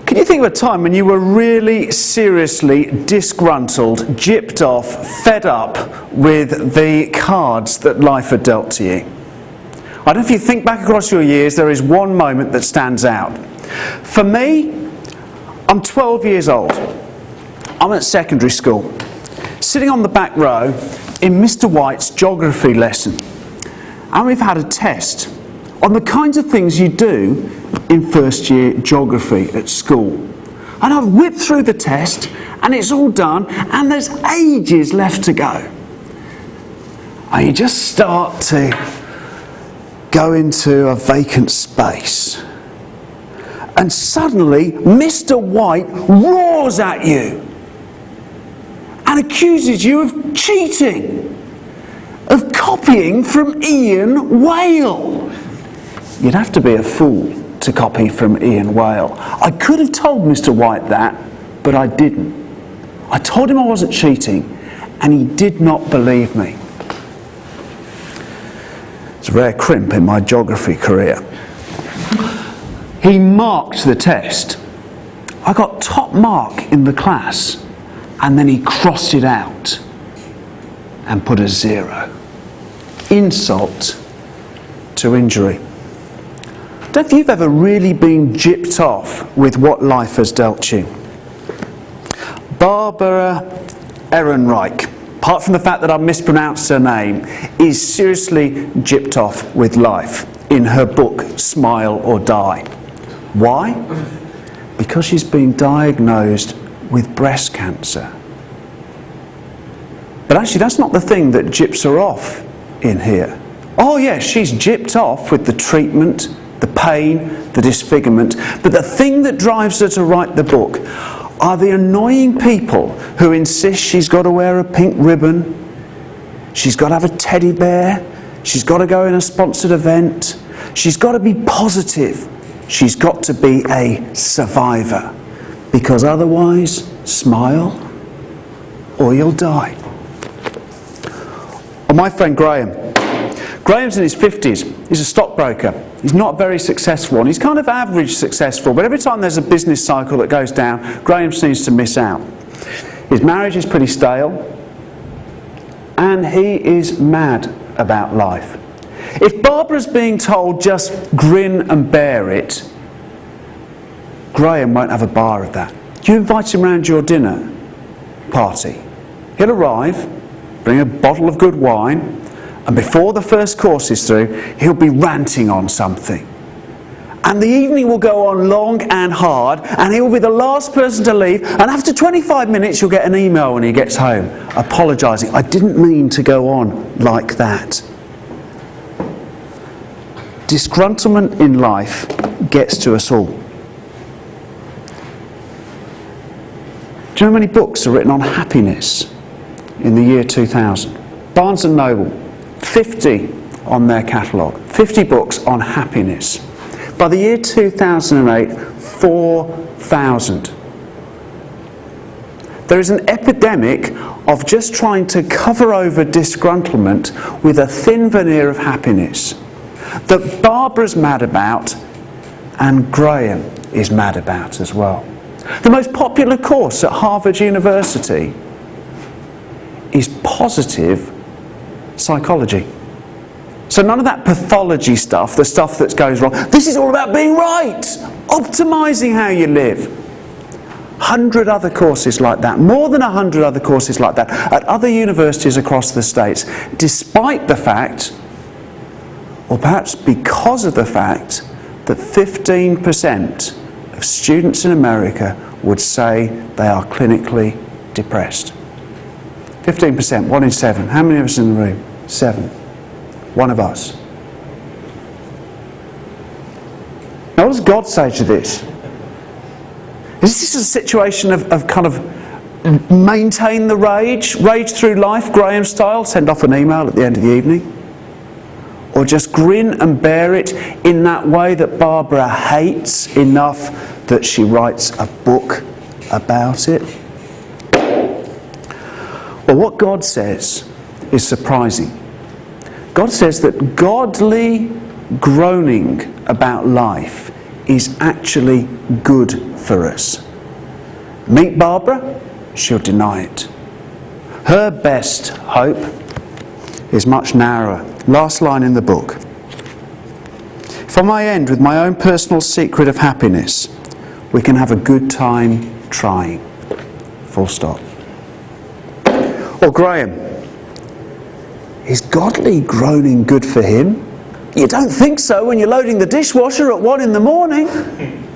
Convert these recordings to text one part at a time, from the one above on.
Can you think of a time when you were really seriously disgruntled, gypped off, fed up with the cards that life had dealt to you? I don't know if you think back across your years, there is one moment that stands out. For me, I'm 12 years old. I'm at secondary school, sitting on the back row in Mr. White's geography lesson. And we've had a test on the kinds of things you do in first year geography at school. And I've whipped through the test and it's all done and there's ages left to go. And you just start to go into a vacant space. And suddenly Mr. White roars at you and accuses you of cheating, of copying from Ian Whale. You'd have to be a fool to copy from Ian Whale. I could have told Mr. White that, but I didn't. I told him I wasn't cheating, and he did not believe me. It's a rare crimp in my geography career. He marked the test. I got top mark in the class, and then he crossed it out and put a 0. Insult to injury. I don't know if you've ever really been gypped off with what life has dealt you. Barbara Ehrenreich, apart from the fact that I mispronounced her name, is seriously gypped off with life in her book Smile or Die. Why? Because she's been diagnosed with breast cancer. But actually that's not the thing that gyps her off in here. Oh yes, she's gypped off with the treatment, the pain, the disfigurement, but the thing that drives her to write the book are the annoying people who insist she's got to wear a pink ribbon, she's got to have a teddy bear, she's got to go in a sponsored event, she's got to be positive, she's got to be a survivor, because otherwise, smile or you'll die. Or my friend Graham. Graham's in his 50s, he's a stockbroker. He's not very successful, and he's kind of average successful, but every time there's a business cycle that goes down, Graham seems to miss out. His marriage is pretty stale, and he is mad about life. If Barbara's being told just grin and bear it, Graham won't have a bar of that. You invite him round your dinner party. He'll arrive, bring a bottle of good wine, and before the first course is through, he'll be ranting on something. And the evening will go on long and hard, and he will be the last person to leave, and after 25 minutes you'll get an email when he gets home, apologising. I didn't mean to go on like that. Disgruntlement in life gets to us all. Do you know how many books are written on happiness in the year 2000? Barnes & Noble, 50 on their catalogue. 50 books on happiness. By the year 2008, 4,000. There is an epidemic of just trying to cover over disgruntlement with a thin veneer of happiness that Barbara's mad about and Graham is mad about as well. The most popular course at Harvard University is positive psychology. So none of that pathology stuff, the stuff that goes wrong. This is all about being right, optimising how you live. 100 other courses like that, more than 100 other courses like that at other universities across the States, despite the fact, or perhaps because of the fact, that 15% of students in America would say they are clinically depressed. 15%, 1 in 7. How many of us in the room? 7. One of us. Now what does God say to this? Is this a situation of kind of maintain the rage through life, Graham style, send off an email at the end of the evening? Or just grin and bear it in that way that Barbara hates enough that she writes a book about it? Well, what God says is surprising. God says that godly groaning about life is actually good for us. Meet Barbara, she'll deny it. Her best hope is much narrower. Last line in the book. If I may end with my own personal secret of happiness, we can have a good time trying. Full stop. Or Graham, is godly groaning good for him? You don't think so when you're loading the dishwasher at 1 a.m.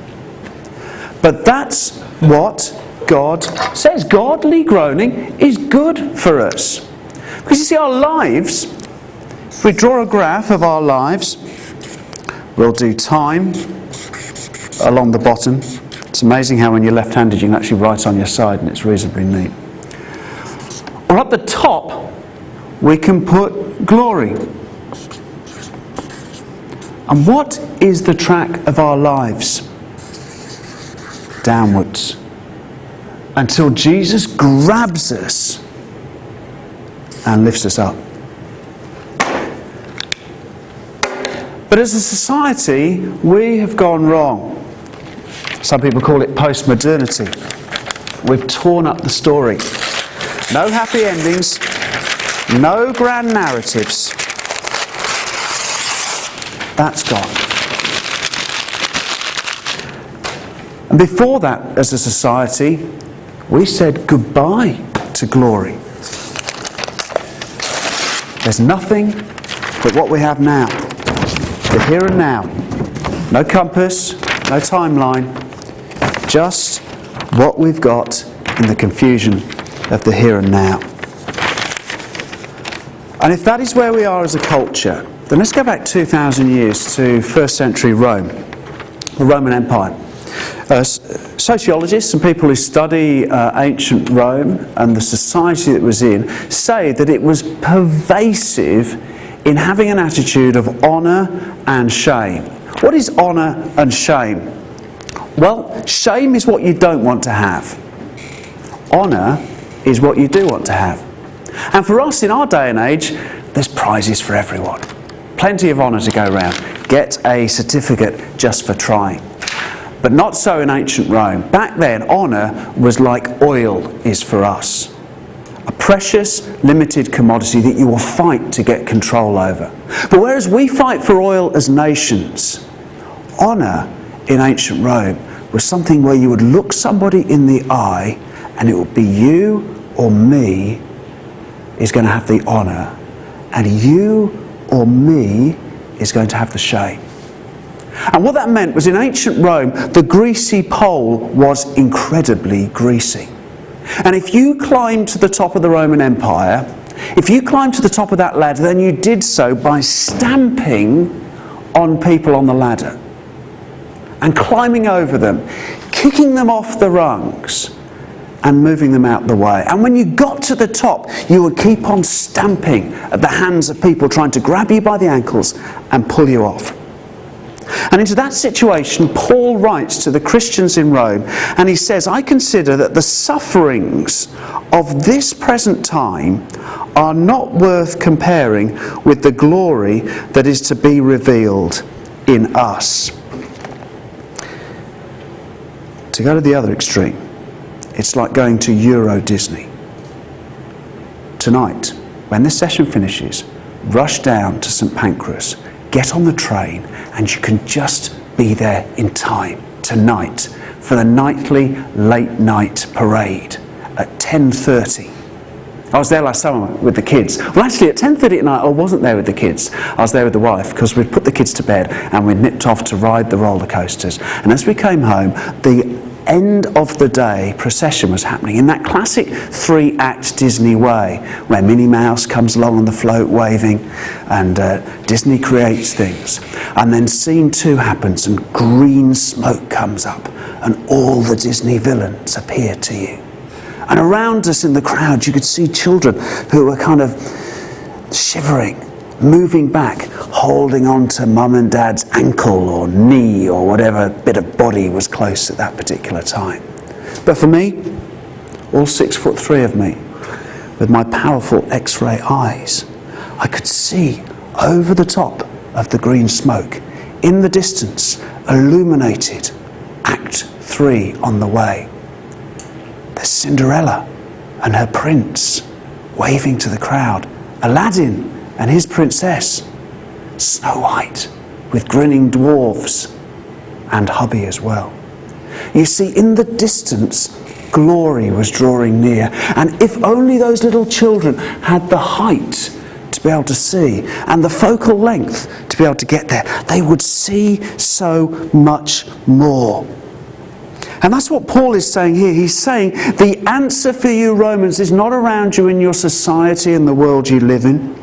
But that's what God says. Godly groaning is good for us. Because you see, our lives, if we draw a graph of our lives, we'll do time along the bottom. It's amazing how when you're left-handed you can actually write on your side and it's reasonably neat. Or at the top, we can put glory. And what is the track of our lives? Downwards. Until Jesus grabs us and lifts us up. But as a society, we have gone wrong. Some people call it post-modernity. We've torn up the story. No happy endings, no grand narratives. That's gone. And before that, as a society, we said goodbye to glory. There's nothing but what we have now. The here and now. No compass, no timeline. Just what we've got in the confusion of the here and now. And if that is where we are as a culture, then let's go back 2,000 years to first century Rome, the Roman Empire. Sociologists and people who study ancient Rome and the society that it was in say that it was pervasive in having an attitude of honour and shame. What is honour and shame? Well, shame is what you don't want to have. Honour is what you do want to have. And for us in our day and age, there's prizes for everyone. Plenty of honour to go around. Get a certificate just for trying. But not so in ancient Rome. Back then, honour was like oil is for us. A precious, limited commodity that you will fight to get control over. But whereas we fight for oil as nations, honour in ancient Rome was something where you would look somebody in the eye and it would be you or me is going to have the honour, and you or me is going to have the shame. And what that meant was in ancient Rome, the greasy pole was incredibly greasy. And if you climbed to the top of the Roman Empire, if you climbed to the top of that ladder, then you did so by stamping on people on the ladder and climbing over them, kicking them off the rungs and moving them out the way. And when you got to the top, you would keep on stamping at the hands of people trying to grab you by the ankles and pull you off. And into that situation, Paul writes to the Christians in Rome, and he says, I consider that the sufferings of this present time are not worth comparing with the glory that is to be revealed in us. To go to the other extreme, it's like going to Euro Disney. Tonight, when this session finishes, rush down to St Pancras, get on the train, and you can just be there in time tonight for the nightly late night parade at 10:30. I was there last summer with the kids. Well, actually at 10:30 at night I wasn't there with the kids. I was there with the wife because we'd put the kids to bed and we nipped off to ride the roller coasters. And as we came home, the end of the day procession was happening in that classic 3-act Disney way where Minnie Mouse comes along on the float waving and Disney creates things, and then scene 2 happens and green smoke comes up and all the Disney villains appear to you, and around us in the crowd you could see children who were kind of shivering, moving back, holding on to mum and dad's ankle or knee or whatever bit of body was close at that particular time. But for me, all 6'3" of me, with my powerful X-ray eyes, I could see over the top of the green smoke in the distance, illuminated Act 3 on the way. There's Cinderella and her prince waving to the crowd. Aladdin and his princess. Snow White with grinning dwarves, and hubby as well. You see, in the distance, glory was drawing near. And if only those little children had the height to be able to see and the focal length to be able to get there, they would see so much more. And that's what Paul is saying here. He's saying the answer for you Romans is not around you in your society and the world you live in.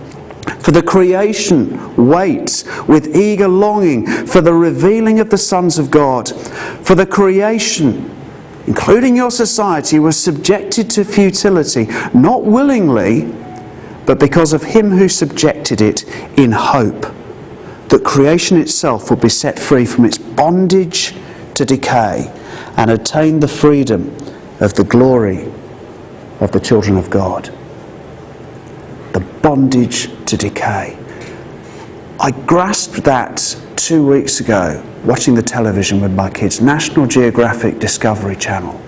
For the creation waits with eager longing for the revealing of the sons of God. For the creation, including your society, was subjected to futility, not willingly, but because of him who subjected it, in hope that creation itself will be set free from its bondage to decay and attain the freedom of the glory of the children of God. The bondage to decay. I grasped that 2 weeks ago, watching the television with my kids, National Geographic Discovery Channel.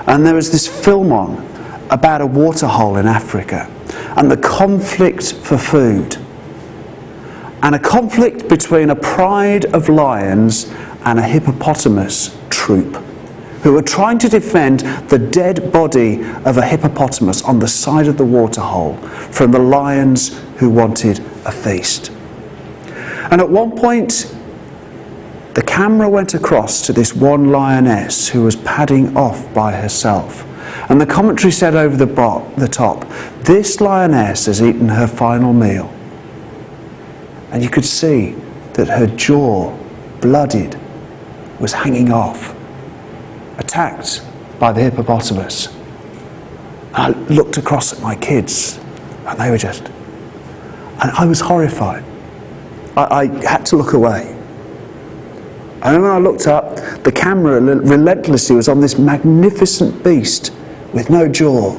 And there was this film on about a waterhole in Africa and the conflict for food. And a conflict between a pride of lions and a hippopotamus troop who were trying to defend the dead body of a hippopotamus on the side of the waterhole from the lions who wanted a feast. And at one point, the camera went across to this one lioness who was padding off by herself. And the commentary said over the top, this lioness has eaten her final meal. And you could see that her jaw, bloodied, was hanging off, attacked by the hippopotamus. I looked across at my kids and they were just, and I was horrified. I had to look away. And when I looked up, the camera relentlessly was on this magnificent beast with no jaw.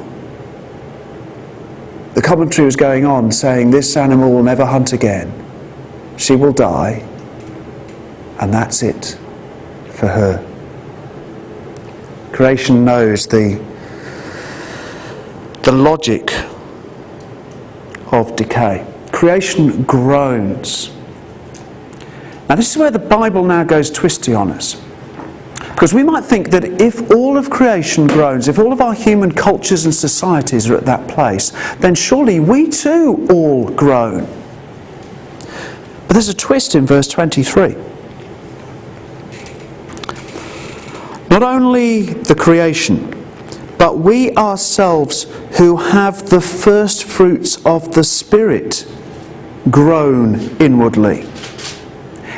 The commentary was going on saying this animal will never hunt again. She will die, and that's it for her. Creation knows the logic of decay. Creation groans. Now this is where the Bible now goes twisty on us. Because we might think that if all of creation groans, if all of our human cultures and societies are at that place, then surely we too all groan. But there's a twist in verse 23. Not only the creation, but we ourselves who have the first fruits of the Spirit groan inwardly.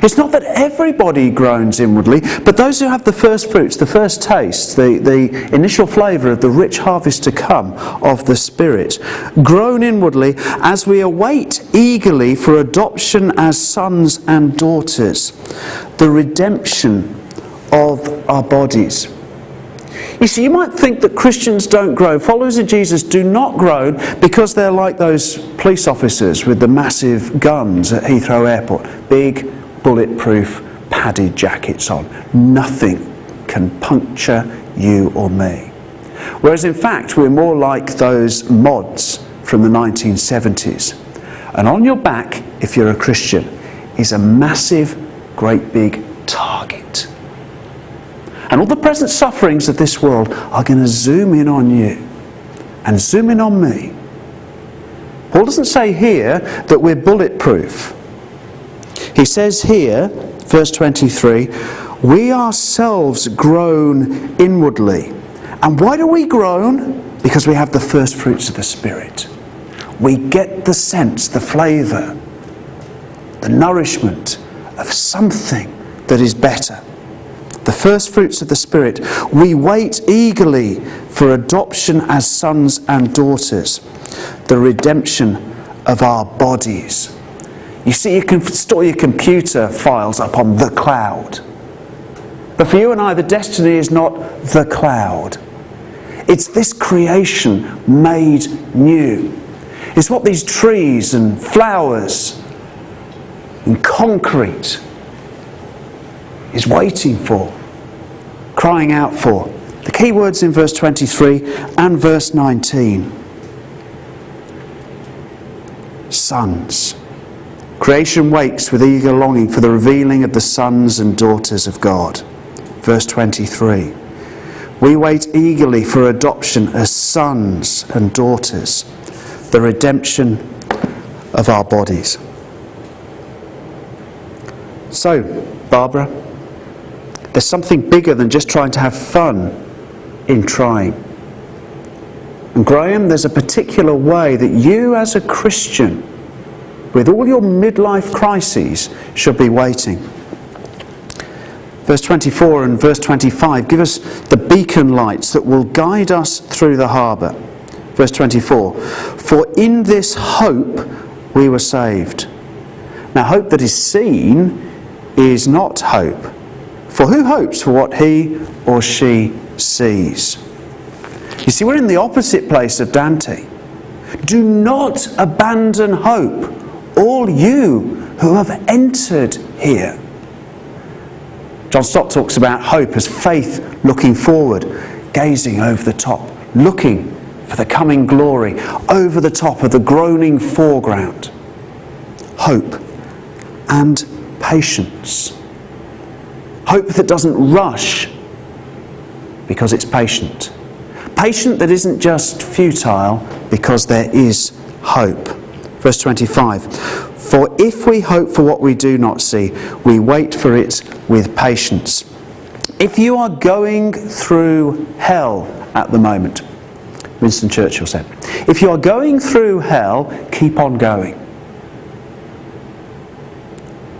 It's not that everybody groans inwardly, but those who have the first fruits, the first taste, the initial flavour of the rich harvest to come of the Spirit, groan inwardly as we await eagerly for adoption as sons and daughters, the redemption of our bodies. You see, you might think that Christians don't groan, followers of Jesus do not groan because they're like those police officers with the massive guns at Heathrow Airport, big, bulletproof, padded jackets on. Nothing can puncture you or me. Whereas in fact we're more like those mods from the 1970s. And on your back, if you're a Christian, is a massive, great big target. And all the present sufferings of this world are going to zoom in on you and zoom in on me. Paul doesn't say here that we're bulletproof. He says here, verse 23, we ourselves groan inwardly. And why do we groan? Because we have the first fruits of the Spirit. We get the sense, the flavour, the nourishment of something that is better. The first fruits of the Spirit. We wait eagerly for adoption as sons and daughters, the redemption of our bodies. You see, you can store your computer files up on the cloud. But for you and I, the destiny is not the cloud. It's this creation made new. It's what these trees and flowers and concrete is waiting for, crying out for. The key words in verse 23 and verse 19. Sons. Creation waits with eager longing for the revealing of the sons and daughters of God. Verse 23. We wait eagerly for adoption as sons and daughters, the redemption of our bodies. So, Barbara, there's something bigger than just trying to have fun in trying. And Graham, there's a particular way that you as a Christian, with all your midlife crises, should be waiting. Verse 24 and verse 25 give us the beacon lights that will guide us through the harbour. Verse 24, for in this hope we were saved. Now, hope that is seen is not hope. For who hopes for what he or she sees? You see, we're in the opposite place of Dante. Do not abandon hope, all you who have entered here. John Stott talks about hope as faith looking forward, gazing over the top, looking for the coming glory, over the top of the groaning foreground. Hope and patience. Hope that doesn't rush because it's patient. Patient that isn't just futile because there is hope. Verse 25, for if we hope for what we do not see, we wait for it with patience. If you are going through hell at the moment, Winston Churchill said, if you are going through hell, keep on going.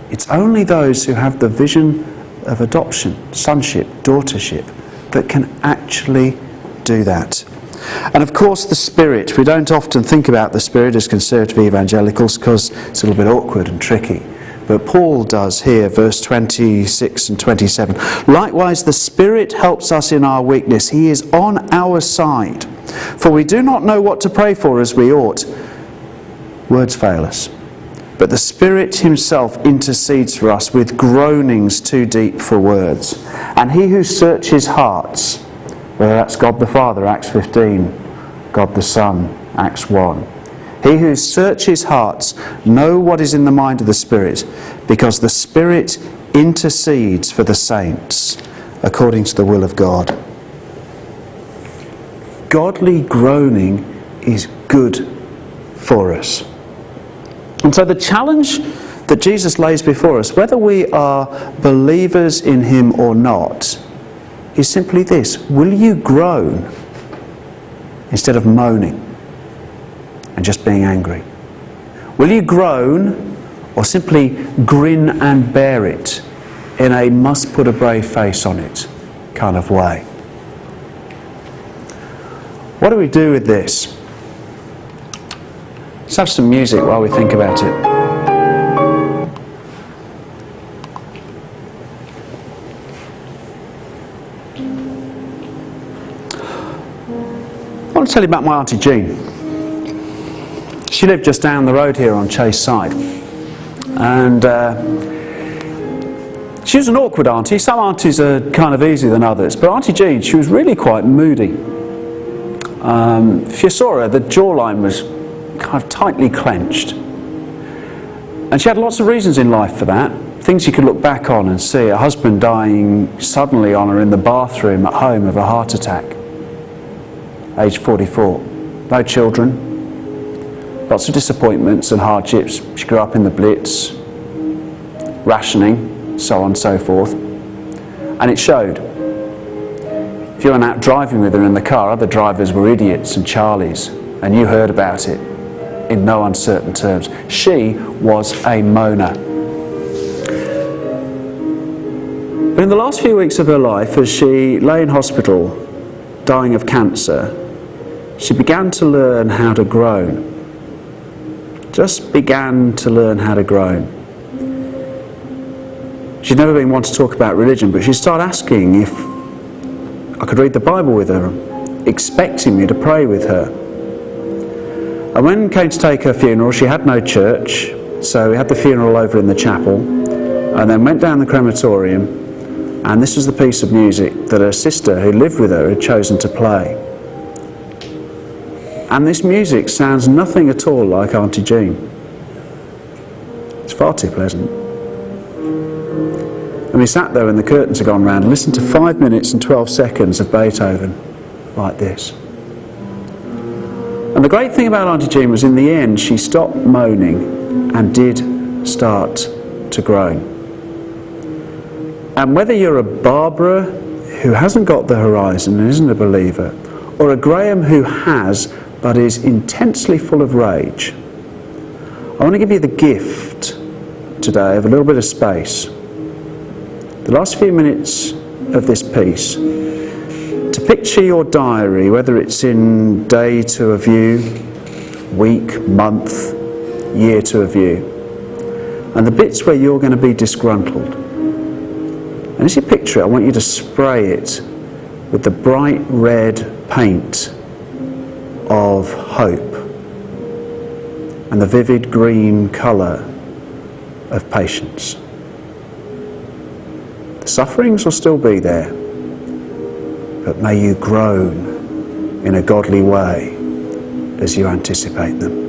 It's only those who have the vision of adoption, sonship, daughtership, that can actually do that. And of course the Spirit. We don't often think about the Spirit as conservative evangelicals because it's a little bit awkward and tricky. But Paul does here, verse 26 and 27. Likewise, the Spirit helps us in our weakness. He is on our side. For we do not know what to pray for as we ought. Words fail us. But the Spirit himself intercedes for us with groanings too deep for words. And he who searches hearts, whether that's God the Father, Acts 15, God the Son, Acts 1. He who searches hearts know what is in the mind of the Spirit, because the Spirit intercedes for the saints according to the will of God. Godly groaning is good for us. And so the challenge that Jesus lays before us, whether we are believers in him or not, is simply this: will you groan instead of moaning and just being angry? Will you groan or simply grin and bear it in a must put a brave face on it kind of way? What do we do with this? Let's have some music while we think about it. I want to tell you about my Auntie Jean. She lived just down the road here on Chase Side. And she was an awkward auntie. Some aunties are kind of easier than others. But Auntie Jean, she was really quite moody. If you saw her, the jawline was kind of tightly clenched. And she had lots of reasons in life for that. Things you could look back on and see. Her husband dying suddenly on her in the bathroom at home of a heart attack. Age 44. No children. Lots of disappointments and hardships. She grew up in the Blitz. Rationing, so on and so forth. And it showed. If you went out driving with her in the car, other drivers were idiots and Charlies, and you heard about it in no uncertain terms. She was a moaner. But in the last few weeks of her life, as she lay in hospital, dying of cancer, she began to learn how to groan. Just began to learn how to groan. She'd never been one to talk about religion, but she started asking if I could read the Bible with her, expecting me to pray with her. And when it came to take her funeral, she had no church, so we had the funeral over in the chapel, and then went down the crematorium And this was the piece of music that her sister, who lived with her, had chosen to play. And this music sounds nothing at all like Auntie Jean. It's far too pleasant. And we sat there when the curtains had gone round and listened to 5 minutes and 12 seconds of Beethoven like this. And the great thing about Auntie Jean was, in the end, she stopped moaning and did start to groan. And whether you're a Barbara who hasn't got the horizon and isn't a believer, or a Graham who has but is intensely full of rage, I want to give you the gift today of a little bit of space. The last few minutes of this piece, to picture your diary, whether it's in day to a view, week, month, year to a view, and the bits where you're going to be disgruntled. And as you picture it, I want you to spray it with the bright red paint of hope and the vivid green colour of patience. The sufferings will still be there, but may you groan in a godly way as you anticipate them.